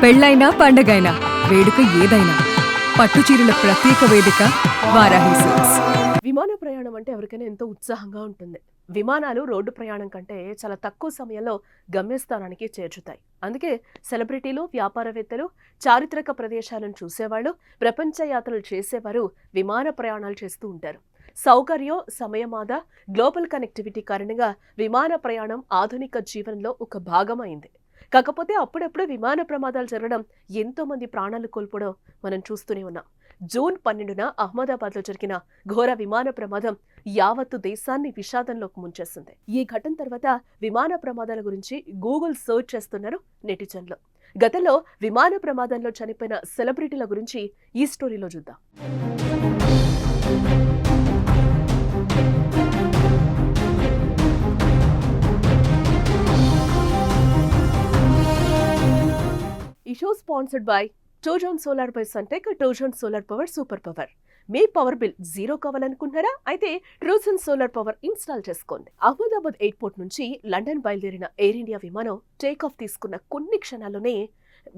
పెళ్ళైనా పండగైనా వేడుక ఏదైనా పట్టుచీరల ప్రత్యేక వేదిక వారాహి సిల్క్స్. విమాన ప్రయాణం అంటే ఎవరికైనా ఎంతో ఉత్సాహంగా ఉంటుంది. విమానాలు రోడ్డు ప్రయాణం కంటే చాలా తక్కువ సమయంలో గమ్యస్థానానికి చేర్చుతాయి. అందుకే సెలబ్రిటీలు, వ్యాపారవేత్తలు, చారిత్రక ప్రదేశాలను చూసేవాళ్ళు, ప్రపంచ యాత్రలు చేసేవారు విమాన ప్రయాణాలు చేస్తూ ఉంటారు. సౌకర్యం, సమయమాద, గ్లోబల్ కనెక్టివిటీ కారణంగా విమాన ప్రయాణం ఆధునిక జీవనంలో ఒక భాగం అయింది. కాకపోతే అప్పుడప్పుడు విమాన ప్రమాదాలు జరగడం, ఎంతో మంది ప్రాణాలు కోల్పోవడం మనం చూస్తూనే ఉన్నాం. జూన్ 12న అహ్మదాబాద్లో జరిగిన ఘోర విమాన ప్రమాదం యావత్తు దేశాన్ని విషాదంలోకి ముంచేసింది. ఈ ఘటన తర్వాత విమాన ప్రమాదాల గురించి గూగుల్ సర్చ్ చేస్తున్నారు నెటిజన్లు. గతంలో విమాన ప్రమాదంలో చనిపోయిన సెలబ్రిటీల గురించి ఈ స్టోరీలో చూద్దాం. ఈ show sponsored by Truzon solar by Suntech. Truzon solar power super power. మీ పవర్ బిల్ జీరో కావాలనుకుంటున్నారా? అయితే ట్రూసన్ సోలార్ పవర్ ఇన్స్టాల్ చేసుకోండి. అహ్మదాబాద్ ఎయిర్పోర్ట్ నుంచి లండన్ బయలుదేరిన ఎయిర్ ఇండియా విమానం టేక్ ఆఫ్ తీసుకున్న కొన్ని క్షణాల్లోనే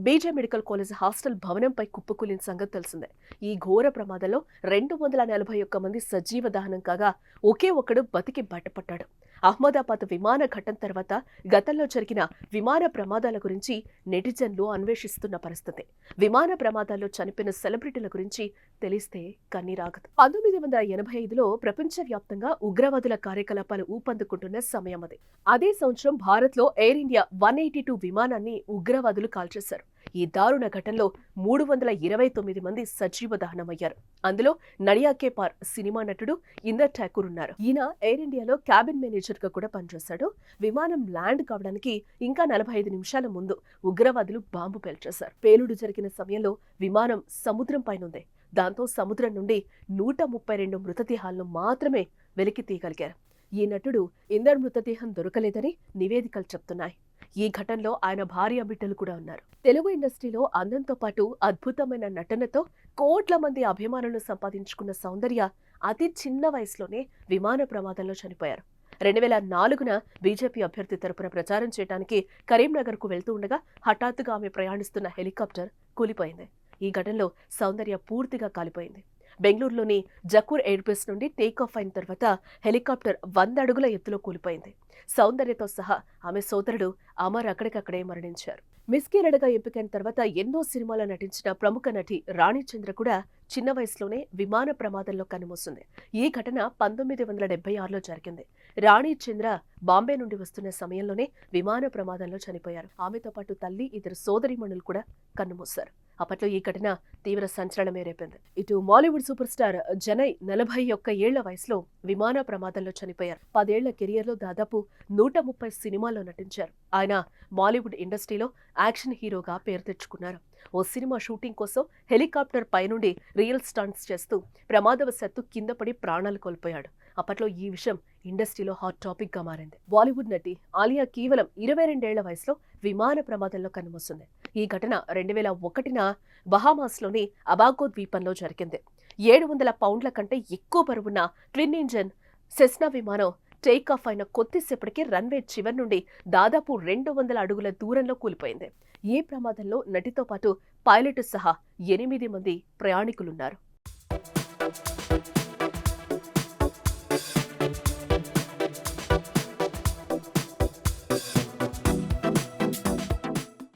బీజే మెడికల్ కాలేజ్ హాస్టల్ భవనంపై కుప్పకూలిన సంగతి తెలిసిందే. ఈ ఘోర ప్రమాదంలో 241 మంది సజీవ దహనం కాగా ఒకే ఒక్కడు బతికి బయటపడ్డాడు. అహ్మదాబాద్ విమాన ఘటన తర్వాత గతంలో జరిగిన విమాన ప్రమాదాల గురించి నెటిజన్లు అన్వేషిస్తున్న పరిస్థితి. విమాన ప్రమాదాల్లో చనిపోయిన సెలబ్రిటీల గురించి తెలిస్తే కన్నీరాగదు. 1985లో ప్రపంచవ్యాప్తంగా ఉగ్రవాదుల కార్యకలాపాలు ఊపందుకుంటున్న సమయం అది. అదే సంవత్సరం భారత్లో ఎయిర్ ఇండియా 182 విమానాన్ని ఉగ్రవాదులు కాల్చేశారు. ఈ దారుణ ఘటనలో 329 మంది సజీవ దహనమయ్యారు. అందులో నడియా కే పార్ సినిమా నటుడు ఇందర్ ఠాకూర్ ఉన్నారు. ఈయన ఎయిర్ ఇండియాలో క్యాబిన్ మేనేజర్ గా కూడా పనిచేశాడు. విమానం ల్యాండ్ కావడానికి ఇంకా 45 నిమిషాల ముందు ఉగ్రవాదులు బాంబు పేల్చేశారు. పేలుడు జరిగిన సమయంలో విమానం సముద్రం పైనుంది. దాంతో సముద్రం నుండి 132 మృతదేహాలను మాత్రమే వెలికి తీయగలిగారు. ఈ నటుడు ఇందర్ మృతదేహం దొరకలేదని నివేదికలు చెప్తున్నాయి. ఈ ఘటనలో ఆయన భార్య, బిడ్డలు కూడా ఉన్నారు. తెలుగు ఇండస్ట్రీలో అందంతో పాటు అద్భుతమైన నటనతో కోట్ల మంది అభిమానులను సంపాదించుకున్న సౌందర్య అతి చిన్న వయసులోనే విమాన ప్రమాదంలో చనిపోయారు. 2004న బీజేపీ అభ్యర్థి తరపున ప్రచారం చేయడానికి కరీంనగర్కు వెళ్తూ ఉండగా హఠాత్తుగా ఆమె ప్రయాణిస్తున్న హెలికాప్టర్ కూలిపోయింది. ఈ ఘటనలో సౌందర్య పూర్తిగా కాలిపోయింది. బెంగళూరులోని జకూర్ ఎయిర్బేస్ నుండి టేక్ ఆఫ్ అయిన తర్వాత హెలికాప్టర్ 100 అడుగుల ఎత్తులో కూలిపోయింది. సౌందర్యతో సహా ఆమె సోదరుడు అమర్ అక్కడికక్కడే మరణించారు. మిస్ కిరణ్గా ఎంపికైన తర్వాత ఎన్నో సినిమాల్లో నటించిన ప్రముఖ నటి రాణి చంద్ర కూడా చిన్న వయసులోనే విమాన ప్రమాదంలో కన్నుమూసింది. ఈ ఘటన 1976లో జరిగింది. రాణి చంద్ర బాంబే నుండి వస్తున్న సమయంలోనే విమాన ప్రమాదంలో చనిపోయారు. ఆమెతో పాటు తల్లి, ఇద్దరు సోదరీమణులు కూడా కన్నుమూశారు. అప్పట్లో ఈ ఘటన తీవ్ర సంచలనమే రేపింది. ఇటు మాలీవుడ్ సూపర్ స్టార్ జనై 41 ఏళ్ల వయసులో విమాన ప్రమాదంలో చనిపోయారు. 10 ఏళ్ల కెరియర్లో దాదాపు 130 సినిమాల్లో నటించారు. ఆయన మాలీవుడ్ ఇండస్ట్రీలో యాక్షన్ హీరోగా పేరు తెచ్చుకున్నారు. ఓ సినిమా షూటింగ్ కోసం హెలికాప్టర్ పైనుండి రియల్ స్టంట్స్ చేస్తూ ప్రమాదవశాత్తు కింద పడి ప్రాణాలు కోల్పోయాడు. అప్పట్లో ఈ విషయం ఇండస్ట్రీలో హాట్ టాపిక్ గా మారింది. బాలీవుడ్ నటి ఆలియా కేవలం 22 ఏళ్ల వయసులో విమాన ప్రమాదంలో కన్నుమూసింది. ఈ ఘటన 2001న బహామాస్లోని అబాగో ద్వీపంలో జరిగింది. 700 పౌండ్ల కంటే ఎక్కువ బరువున్న ట్విన్ ఇంజన్ సెస్నా విమానం టేక్ ఆఫ్ అయిన కొద్దిసేపటికి రన్వే చివరి నుండి దాదాపు 200 అడుగుల దూరంలో కూలిపోయింది. ఈ ప్రమాదంలో నటితో పాటు పైలట్ సహా 8 మంది ప్రయాణికులున్నారు.